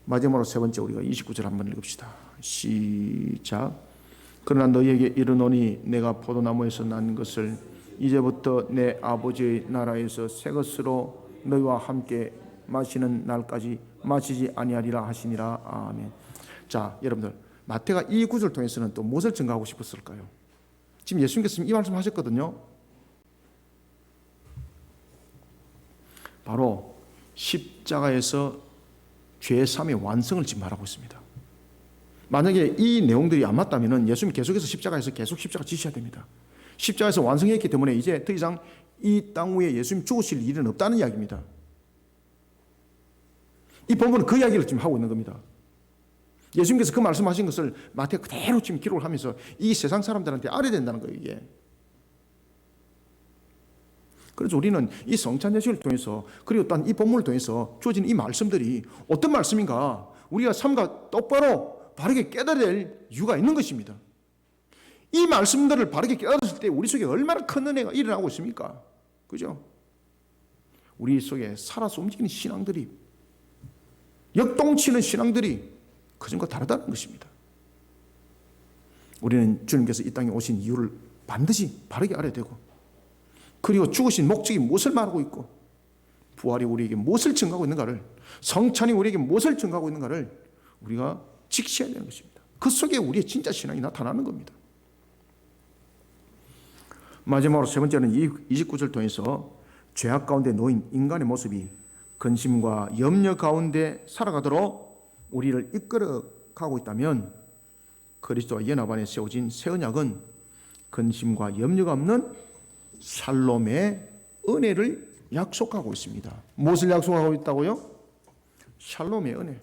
마지막으로 세 번째 우리가 29절 한번 읽읍시다. 시작. 그러나 너희에게 이르노니 내가 포도나무에서 난 것을 이제부터 내 아버지의 나라에서 새 것으로 너희와 함께 마시는 날까지 마시지 아니하리라 하시니라. 아멘. 자, 여러분들 마태가 이 구절을 통해서는 또 무엇을 증거하고 싶었을까요? 지금 예수님께서 이 말씀 하셨거든요. 바로 십자가에서 죄 사함의 완성을 지금 말하고 있습니다. 만약에 이 내용들이 안 맞다면 예수님 계속해서 십자가에서 계속 십자가 지셔야 됩니다. 십자가에서 완성했기 때문에 이제 더 이상 이 땅 위에 예수님 죽으실 일은 없다는 이야기입니다. 이 본문은 그 이야기를 지금 하고 있는 겁니다. 예수님께서 그 말씀하신 것을 마태 그대로 지금 기록을 하면서 이 세상 사람들한테 알아야 된다는 거예요, 이게. 그래서 우리는 이 성찬 예식을 통해서 그리고 또한 이 본문을 통해서 주어진 이 말씀들이 어떤 말씀인가 우리가 삶과 똑바로 바르게 깨달아야 될 이유가 있는 것입니다. 이 말씀들을 바르게 깨달았을 때 우리 속에 얼마나 큰 은혜가 일어나고 있습니까? 그죠? 우리 속에 살아서 움직이는 신앙들이, 역동치는 신앙들이 그전과 다르다는 것입니다. 우리는 주님께서 이 땅에 오신 이유를 반드시 바르게 알아야 되고, 그리고 죽으신 목적이 무엇을 말하고 있고, 부활이 우리에게 무엇을 증가하고 있는가를, 성찬이 우리에게 무엇을 증가하고 있는가를 우리가 직시해야 되는 것입니다. 그 속에 우리의 진짜 신앙이 나타나는 겁니다. 마지막으로 세 번째는 29절 통해서 죄악 가운데 놓인 인간의 모습이 근심과 염려 가운데 살아가도록 우리를 이끌어가고 있다면, 그리스도와 연합 안에 세워진 새 언약은 근심과 염려가 없는 샬롬의 은혜를 약속하고 있습니다. 무엇을 약속하고 있다고요? 샬롬의 은혜.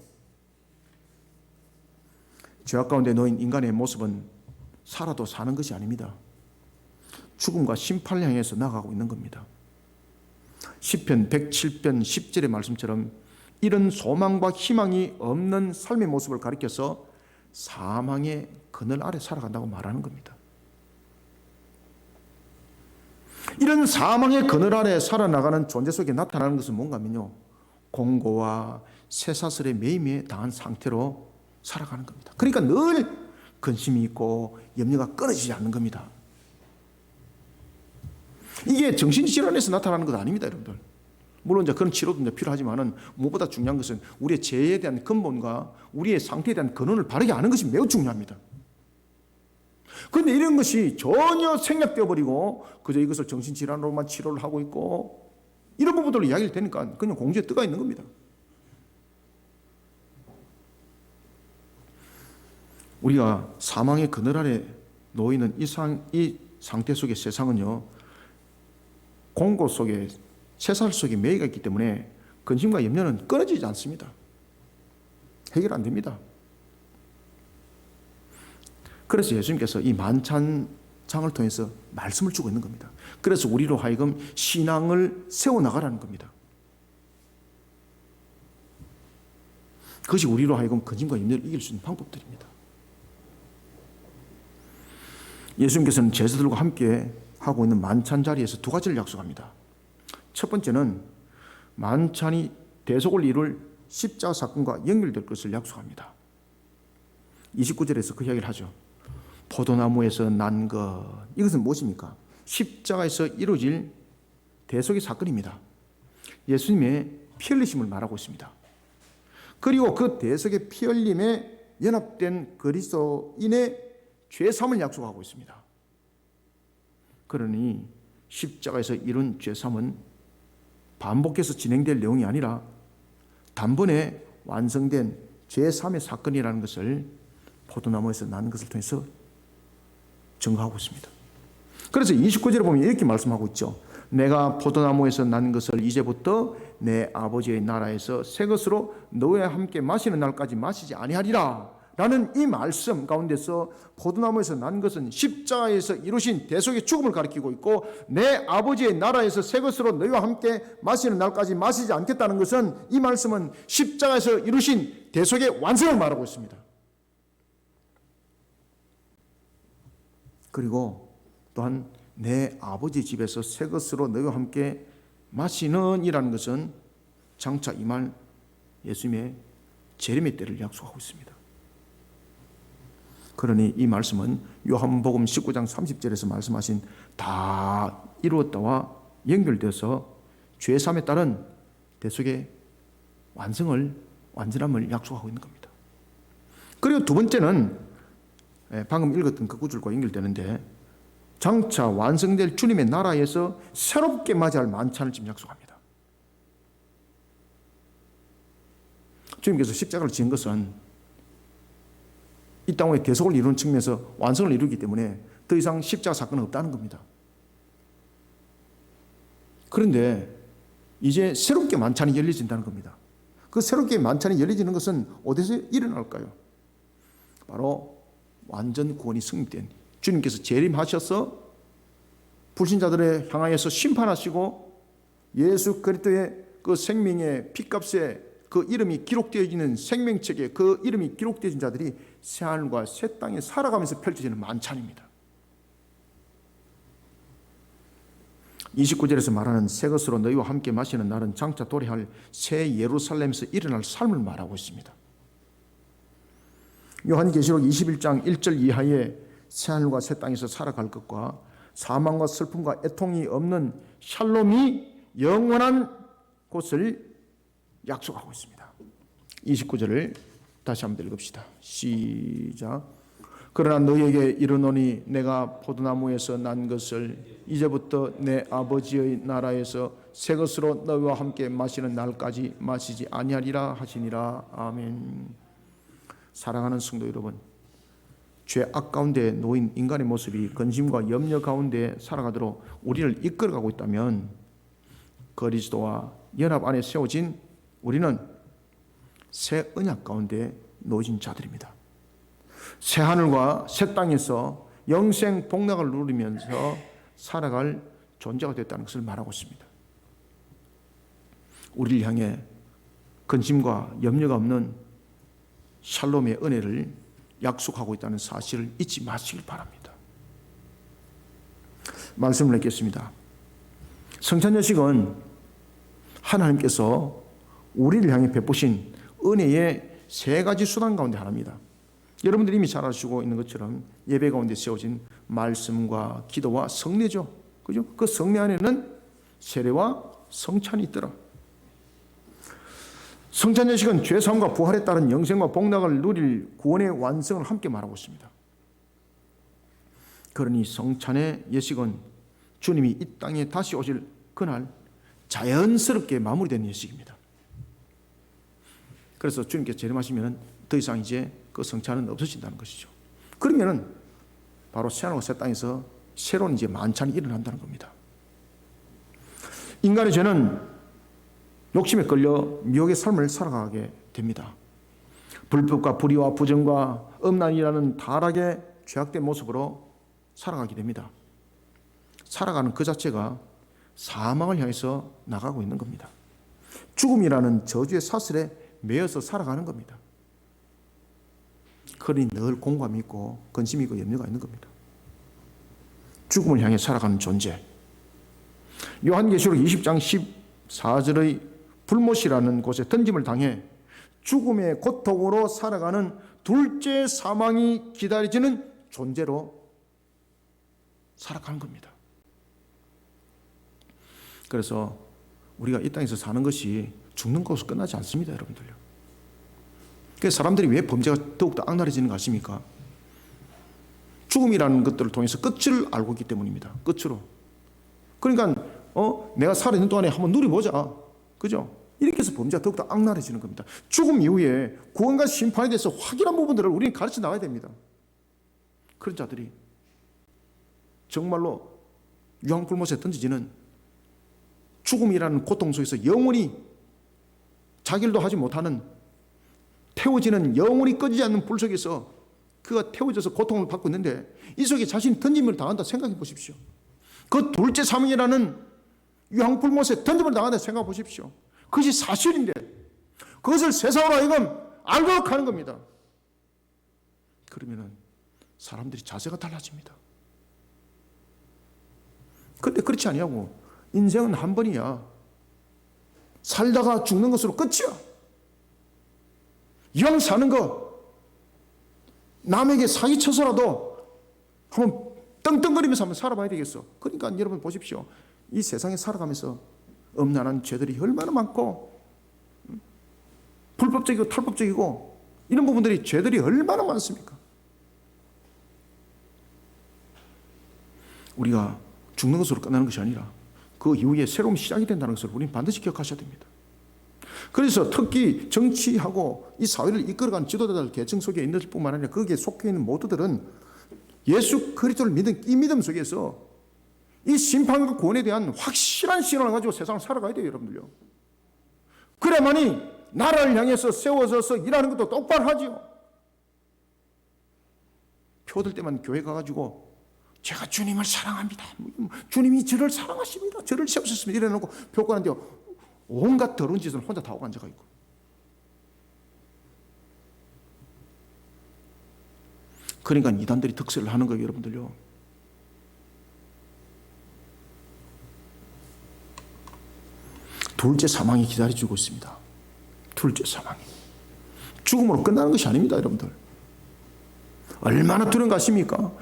죄악 가운데 놓인 인간의 모습은 살아도 사는 것이 아닙니다. 죽음과 심판을 향해서 나아가고 있는 겁니다. 시편 107편 10절의 말씀처럼 이런 소망과 희망이 없는 삶의 모습을 가리켜서 사망의 그늘 아래 살아간다고 말하는 겁니다. 이런 사망의 그늘 아래 살아나가는 존재 속에 나타나는 것은 뭔가 하면요, 공고와 쇠사슬의 매임에 당한 상태로 살아가는 겁니다. 그러니까 늘 근심이 있고 염려가 끊어지지 않는 겁니다. 이게 정신질환에서 나타나는 것 아닙니다, 여러분들. 물론 이제 그런 치료도 이제 필요하지만은 무엇보다 중요한 것은 우리의 죄에 대한 근본과 우리의 상태에 대한 근원을 바르게 아는 것이 매우 중요합니다. 그런데 이런 것이 전혀 생략되어 버리고 그저 이것을 정신질환으로만 치료를 하고 있고 이런 부분들로 이야기를 되니까 그냥 공주에 뜨가 있는 겁니다. 우리가 사망의 그늘 아래 놓이는 이 상태 속의 세상은요, 공고 속에 쇠살 속에 매이가 있기 때문에 근심과 염려는 끊어지지 않습니다. 해결 안 됩니다. 그래서 예수님께서 이 만찬장을 통해서 말씀을 주고 있는 겁니다. 그래서 우리로 하여금 신앙을 세워나가라는 겁니다. 그것이 우리로 하여금 근심과 염려를 이길 수 있는 방법들입니다. 예수님께서는 제자들과 함께 하고 있는 만찬 자리에서 두 가지를 약속합니다. 첫 번째는 만찬이 대속을 이룰 십자가 사건과 연결될 것을 약속합니다. 29절에서 그 이야기를 하죠. 포도나무에서 난 것, 이것은 무엇입니까? 십자가에서 이루어질 대속의 사건입니다. 예수님의 피 흘리심을 말하고 있습니다. 그리고 그 대속의 피 흘림에 연합된 그리스도인의 죄사함을 약속하고 있습니다. 그러니 십자가에서 이룬 죄사함은 반복해서 진행될 내용이 아니라 단번에 완성된 죄사함의 사건이라는 것을 포도나무에서 난 것을 통해서 증거하고 있습니다. 그래서 29절에 보면 이렇게 말씀하고 있죠. 내가 포도나무에서 난 것을 이제부터 내 아버지의 나라에서 새 것으로 너와 함께 마시는 날까지 마시지 아니하리라 라는 이 말씀 가운데서 포도나무에서 난 것은 십자가에서 이루신 대속의 죽음을 가리키고 있고, 내 아버지의 나라에서 새 것으로 너희와 함께 마시는 날까지 마시지 않겠다는 것은, 이 말씀은 십자가에서 이루신 대속의 완성을 말하고 있습니다. 그리고 또한 내 아버지 집에서 새 것으로 너희와 함께 마시는 이라는 것은 장차 임할 예수님의 재림의 때를 약속하고 있습니다. 그러니 이 말씀은 요한복음 19장 30절에서 말씀하신 다 이루었다와 연결돼서 죄사함에 따른 대속의 완전함을 약속하고 있는 겁니다. 그리고 두 번째는 방금 읽었던 그 구절과 연결되는데, 장차 완성될 주님의 나라에서 새롭게 맞이할 만찬을 지금 약속합니다. 주님께서 십자가를 지은 것은 이 땅의 대속을 이루는 측면에서 완성을 이루기 때문에 더 이상 십자가 사건은 없다는 겁니다. 그런데 이제 새롭게 만찬이 열려진다는 겁니다. 그 새롭게 만찬이 열려지는 것은 어디서 일어날까요? 바로 완전 구원이 성립된 주님께서 재림하셔서 불신자들을 향하여서 심판하시고 예수 그리스도의 그 생명의 피값에 그 이름이 기록되어지는 생명책에 그 이름이 기록되어진 자들이 새하늘과 새 땅에 살아가면서 펼쳐지는 만찬입니다. 29절에서 말하는 새 것으로 너희와 함께 마시는 날은 장차 도래할 새 예루살렘에서 일어날 삶을 말하고 있습니다. 요한계시록 21장 1절 이하에 새하늘과 새 땅에서 살아갈 것과 사망과 슬픔과 애통이 없는 샬롬이 영원한 곳을 약속하고 있습니다. 29절을 다시 한번 읽읍시다. 시작. 그러나 너희에게 이르노니 내가 포도나무에서 난 것을 이제부터 내 아버지의 나라에서 새 것으로 너희와 함께 마시는 날까지 마시지 아니하리라 하시니라. 아멘. 사랑하는 성도 여러분, 죄악 가운데 놓인 인간의 모습이 근심과 염려 가운데 살아가도록 우리를 이끌어가고 있다면 그리스도와 연합 안에 세워진 우리는 새 언약 가운데 놓여진 자들입니다. 새 하늘과 새 땅에서 영생 복락을 누리면서 살아갈 존재가 됐다는 것을 말하고 있습니다. 우리를 향해 근심과 염려가 없는 샬롬의 은혜를 약속하고 있다는 사실을 잊지 마시길 바랍니다. 말씀을 읽겠습니다. 성찬여식은 하나님께서 우리를 향해 베푸신 은혜의 세 가지 수단 가운데 하나입니다. 여러분들이 이미 잘 아시고 있는 것처럼 예배 가운데 세워진 말씀과 기도와 성례죠. 그죠? 그 성례 안에는 세례와 성찬이 있더라. 성찬예식은 죄사함과 부활에 따른 영생과 복락을 누릴 구원의 완성을 함께 말하고 있습니다. 그러니 성찬의 예식은 주님이 이 땅에 다시 오실 그날 자연스럽게 마무리된 예식입니다. 그래서 주님께서 재림하시면 더 이상 이제 그 성찬은 없어진다는 것이죠. 그러면은 바로 새하늘과 새 땅에서 새로운 이제 만찬이 일어난다는 겁니다. 인간의 죄는 욕심에 끌려 미혹의 삶을 살아가게 됩니다. 불법과 불의와 부정과 음란이라는 타락의 죄악된 모습으로 살아가게 됩니다. 살아가는 그 자체가 사망을 향해서 나가고 있는 겁니다. 죽음이라는 저주의 사슬에 매여서 살아가는 겁니다. 그러니 늘 공감이 있고 근심이 있고 염려가 있는 겁니다. 죽음을 향해 살아가는 존재. 요한계시록 20장 14절의 불못이라는 곳에 던짐을 당해 죽음의 고통으로 살아가는 둘째 사망이 기다려지는 존재로 살아가는 겁니다. 그래서 우리가 이 땅에서 사는 것이 죽는 것으로 끝나지 않습니다, 여러분들요. 그래서 사람들이 왜 범죄가 더욱더 악랄해지는 거 아십니까? 죽음이라는 것들을 통해서 끝을 알고 있기 때문입니다. 끝으로. 그러니까 내가 살아있는 동안에 한번 누려보자. 그죠? 이렇게 해서 범죄가 더욱더 악랄해지는 겁니다. 죽음 이후에 구원과 심판에 대해서 확실한 부분들을 우리는 가르쳐 나가야 됩니다. 그런 자들이 정말로 유황불못에 던져지는 죽음이라는 고통 속에서 영원히 자결도 하지 못하는 태워지는 영원히 꺼지지 않는 불 속에서 그가 태워져서 고통을 받고 있는데 이 속에 자신이 던짐을 당한다 생각해 보십시오. 그 둘째 사망이라는 유황불못에 던짐을 당한다 생각해 보십시오. 그것이 사실인데 그것을 세상으로 하여금 알고 가는 겁니다. 그러면 사람들이 자세가 달라집니다. 그런데 그렇지 아니하고 인생은 한 번이야. 살다가 죽는 것으로 끝이야. 이왕 사는 거 남에게 사기쳐서라도 한번 떵떵거리면서 한번 살아봐야 되겠어. 그러니까 여러분 보십시오. 이 세상에 살아가면서 음란한 죄들이 얼마나 많고 불법적이고 탈법적이고 이런 부분들이 죄들이 얼마나 많습니까? 우리가 죽는 것으로 끝나는 것이 아니라 그 이후에 새로운 시작이 된다는 것을 우리는 반드시 기억하셔야 됩니다. 그래서 특히 정치하고 이 사회를 이끌어가는 지도자들 계층 속에 있는 뿐만 아니라 거기에 속해 있는 모두들은 예수 그리스도를 믿은 이 믿음 속에서 이 심판과 구원에 대한 확실한 신앙을 가지고 세상을 살아가야 돼요, 여러분들요. 그래야만이 나라를 향해서 세워져서 일하는 것도 똑바로 하죠. 표들 때만 교회 가가지고 제가 주님을 사랑합니다. 주님이 저를 사랑하십니다. 저를 세우셨습니다. 이래놓고 표가는데 온갖 더러운 짓을 혼자 다 하고 앉아가 있고. 그러니까 이단들이 득세를 하는 거예요, 여러분들요. 둘째 사망이 기다려주고 있습니다. 둘째 사망이. 죽음으로 끝나는 것이 아닙니다, 여러분들. 얼마나 두려운 것 같습니까?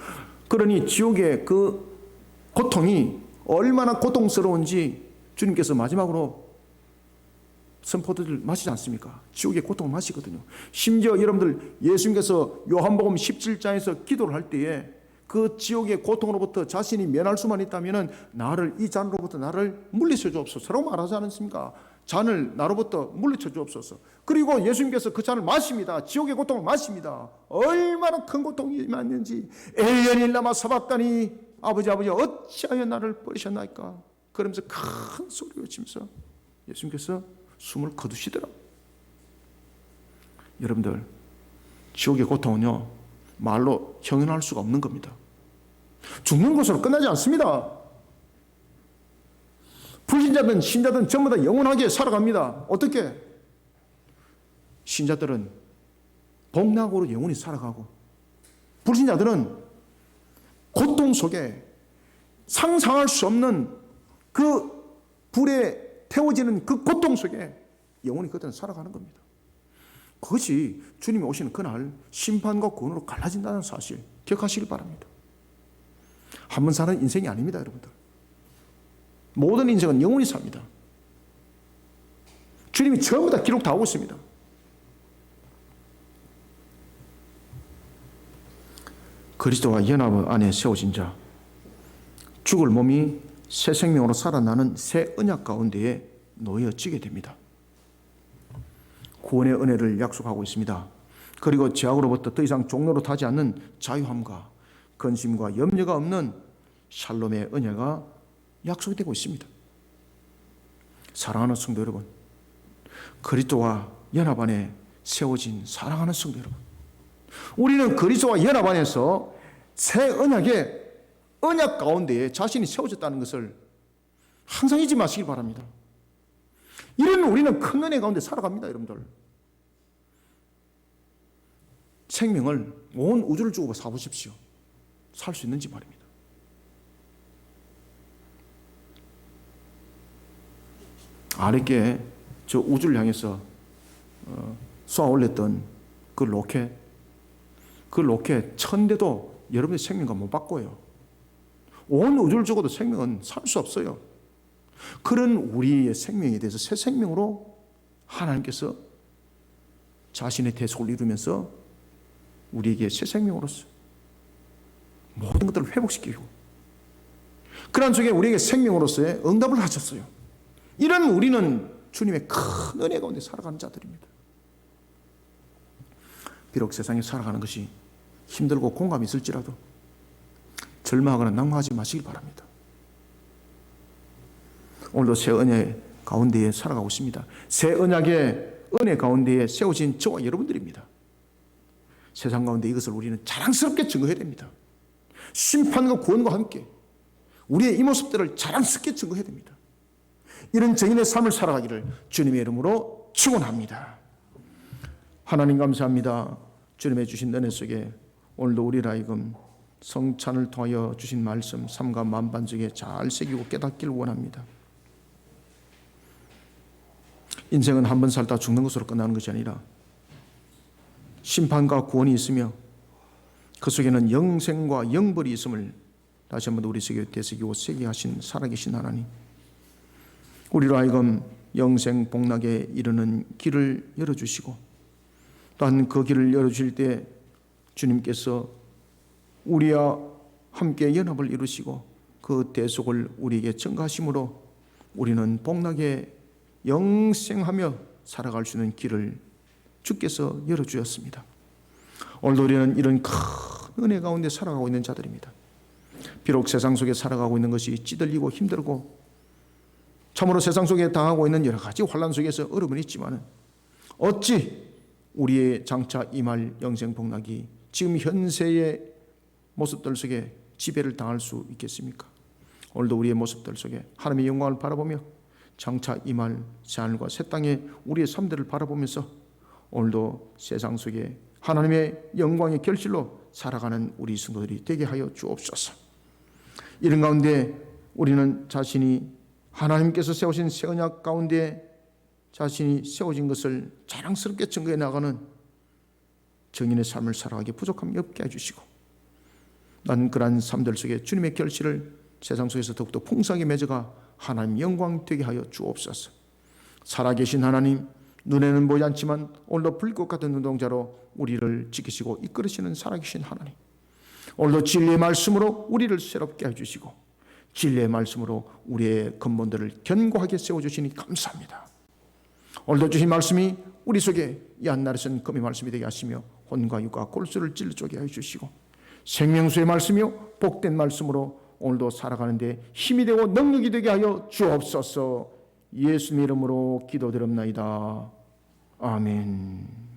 그러니 지옥의 그 고통이 얼마나 고통스러운지 주님께서 마지막으로 선포도를 마시지 않습니까? 지옥의 고통을 마시거든요. 심지어 여러분들 예수님께서 요한복음 17장에서 기도를 할 때에 그 지옥의 고통으로부터 자신이 면할 수만 있다면 나를 이 잔으로부터 나를 물리쳐 주옵소서라고 말하지 않습니까? 잔을 나로부터 물리쳐 주옵소서. 그리고 예수님께서 그 잔을 마십니다. 지옥의 고통을 마십니다. 얼마나 큰 고통이 있는지. 엘리엘리 라마 사박다니, 아버지 어찌하여 나를 버리셨나이까. 그러면서 큰 소리를 치면서 예수님께서 숨을 거두시더라. 여러분들, 지옥의 고통은요 말로 형용할 수가 없는 겁니다. 죽는 것으로 끝나지 않습니다. 불신자든 신자든 전부 다 영원하게 살아갑니다. 어떻게? 신자들은 복락으로 영원히 살아가고, 불신자들은 고통 속에 상상할 수 없는 그 불에 태워지는 그 고통 속에 영원히 그들은 살아가는 겁니다. 그것이 주님이 오시는 그날 심판과 구원으로 갈라진다는 사실 기억하시길 바랍니다. 한 번 사는 인생이 아닙니다, 여러분들. 모든 인생은 영원히 삽니다. 주님이 전부 다 기록 다 하고 있습니다. 그리스도와 연합 안에 세워진 자, 죽을 몸이 새 생명으로 살아나는 새 언약 가운데에 놓여지게 됩니다. 구원의 은혜를 약속하고 있습니다. 그리고 죄악으로부터 더 이상 종로로 타지 않는 자유함과 근심과 염려가 없는 샬롬의 은혜가 약속이 되고 있습니다. 사랑하는 성도 여러분, 그리스도와 연합 안에 세워진 사랑하는 성도 여러분, 우리는 그리스도와 연합 안에서 새 언약의 언약 가운데에 자신이 세워졌다는 것을 항상 잊지 마시기 바랍니다. 이러면 우리는 큰 은혜 가운데 살아갑니다, 여러분들. 생명을 온 우주를 주고 사보십시오. 살 수 있는지 말입니다. 아랫게 저 우주를 향해서 쏘아 올렸던 그 로켓 1000대도 여러분의 생명과 못 바꿔요. 온 우주를 주고도 생명은 살 수 없어요. 그런 우리의 생명에 대해서 새 생명으로 하나님께서 자신의 대속을 이루면서 우리에게 새 생명으로서 모든 것들을 회복시키고, 그러한 속에 우리에게 생명으로서의 응답을 하셨어요. 이런 우리는 주님의 큰 은혜 가운데 살아가는 자들입니다. 비록 세상에 살아가는 것이 힘들고 공감이 있을지라도 절망하거나 낙망하지 마시길 바랍니다. 오늘도 새 은혜 가운데에 살아가고 있습니다. 새 언약의 은혜 가운데에 세워진 저와 여러분들입니다. 세상 가운데 이것을 우리는 자랑스럽게 증거해야 됩니다. 심판과 구원과 함께 우리의 이 모습들을 자랑스럽게 증거해야 됩니다. 이런 정인의 삶을 살아가기를 주님의 이름으로 축원합니다. 하나님 감사합니다. 주님의 주신 은혜 속에 오늘도 우리를 하여금 성찬을 통하여 주신 말씀 삶과 만반적에 잘 새기고 깨닫기를 원합니다. 인생은 한 번 살다 죽는 것으로 끝나는 것이 아니라 심판과 구원이 있으며 그 속에는 영생과 영벌이 있음을 다시 한번 우리 속에 되새기고 새기게 하신 살아계신 하나님, 우리로 하여금 영생 복락에 이르는 길을 열어주시고, 또한 그 길을 열어주실 때 주님께서 우리와 함께 연합을 이루시고 그 대속을 우리에게 증가하심으로 우리는 복락에 영생하며 살아갈 수 있는 길을 주께서 열어주셨습니다. 오늘도 우리는 이런 큰 은혜 가운데 살아가고 있는 자들입니다. 비록 세상 속에 살아가고 있는 것이 찌들리고 힘들고 참으로 세상 속에 당하고 있는 여러 가지 환난 속에서 어려움은 있지만 어찌 우리의 장차 임할 영생 복락이 지금 현세의 모습들 속에 지배를 당할 수 있겠습니까? 오늘도 우리의 모습들 속에 하나님의 영광을 바라보며 장차 임할 새하늘과 새 땅의 우리의 삶들을 바라보면서 오늘도 세상 속에 하나님의 영광의 결실로 살아가는 우리 성도들이 되게 하여 주옵소서. 이런 가운데 우리는 자신이 하나님께서 세우신 새 언약 가운데 자신이 세워진 것을 자랑스럽게 증거해 나가는 정인의 삶을 살아가기 부족함이 없게 해주시고 난 그러한 삶들 속에 주님의 결실을 세상 속에서 더욱더 풍성하게 맺어가 하나님 영광 되게 하여 주옵소서. 살아계신 하나님, 눈에는 보이지 않지만 오늘도 불꽃 같은 눈동자로 우리를 지키시고 이끌으시는 살아계신 하나님, 오늘도 진리의 말씀으로 우리를 새롭게 해주시고 진리의 말씀으로 우리의 근본들을 견고하게 세워주시니 감사합니다. 오늘도 주신 말씀이 우리 속에 이 한날에선 금의 말씀이 되게 하시며 혼과 육과 골수를 찔러쪼게 해주시고 생명수의 말씀이요 복된 말씀으로 오늘도 살아가는데 힘이 되고 능력이 되게 하여 주옵소서. 예수님 이름으로 기도드립나이다. 아멘.